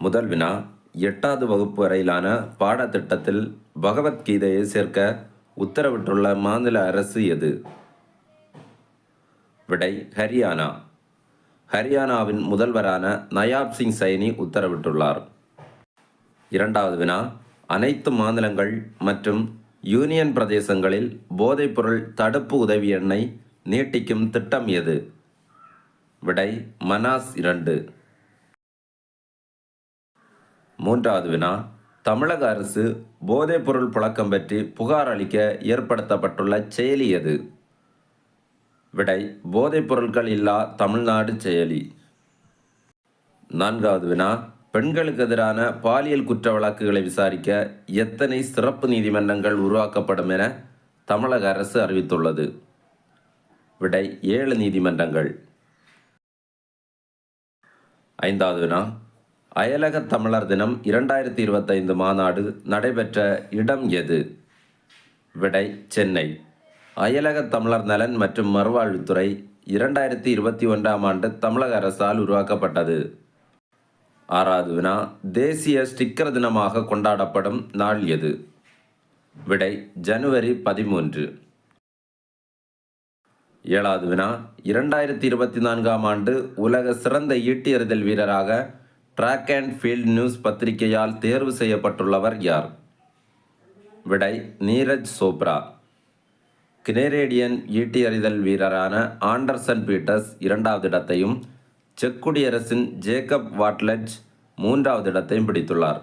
முதல் வினா, 8வது வகுப்பு வரையிலான பாடத்திட்டத்தில் பகவத்கீதையை சேர்க்க உத்தரவிட்டுள்ள மாநில அரசு எது? விடை ஹரியானா. ஹரியானாவின் முதல்வரான நயாப் சிங் சைனி உத்தரவிட்டுள்ளார். 2வது வினா, அனைத்து மாநிலங்கள் மற்றும் யூனியன் பிரதேசங்களில் போதைப்பொருள் தடுப்பு உதவி எண்ணை நீட்டிக்கும் திட்டம் எது? விடை மனாஸ் 2. 3வது வினா, தமிழக அரசு போதைப்பொருள் புழக்கம் பற்றி புகார் அளிக்க ஏற்படுத்தப்பட்டுள்ள செயலி எது? விடை போதைப் பொருட்கள் இல்லா தமிழ்நாடு செயலி. 4வது வினா, பெண்களுக்கு எதிரான பாலியல் குற்ற வழக்குகளை விசாரிக்க எத்தனை சிறப்பு நீதிமன்றங்கள் உருவாக்கப்படும் என தமிழக அரசு அறிவித்துள்ளது? விடை 7 நீதிமன்றங்கள். 5வது வினா, அயலக தமிழர் தினம் 2025 மாநாடு நடைபெற்ற இடம் எது? விடை சென்னை. அயலக தமிழர் நலன் மற்றும் மறுவாழ்வுத்துறை 2021ஆம் ஆண்டு தமிழக அரசால் உருவாக்கப்பட்டது. 6வது வினா, தேசிய ஸ்டிக்கர் தினமாக கொண்டாடப்படும் நாள் எது? விடை ஜனவரி 13. 7வது வினா, 2024ஆம் ஆண்டு உலக சிறந்த ஈட்டி எறிதல் வீரராக ட்ராக் அண்ட் ஃபீல்ட் நியூஸ் பத்திரிகையால் தேர்வு செய்யப்பட்டுள்ளவர் யார்? விடை நீரஜ் சோப்ரா. கனேடியன் ஈட்டி எறிதல் வீரரான ஆண்டர்சன் பீட்டர்ஸ் 2வது இடத்தையும் செக் குடியரசின் ஜேக்கப் வாட்லெட்ஜ் 3வது இடத்தையும் பிடித்துள்ளார்.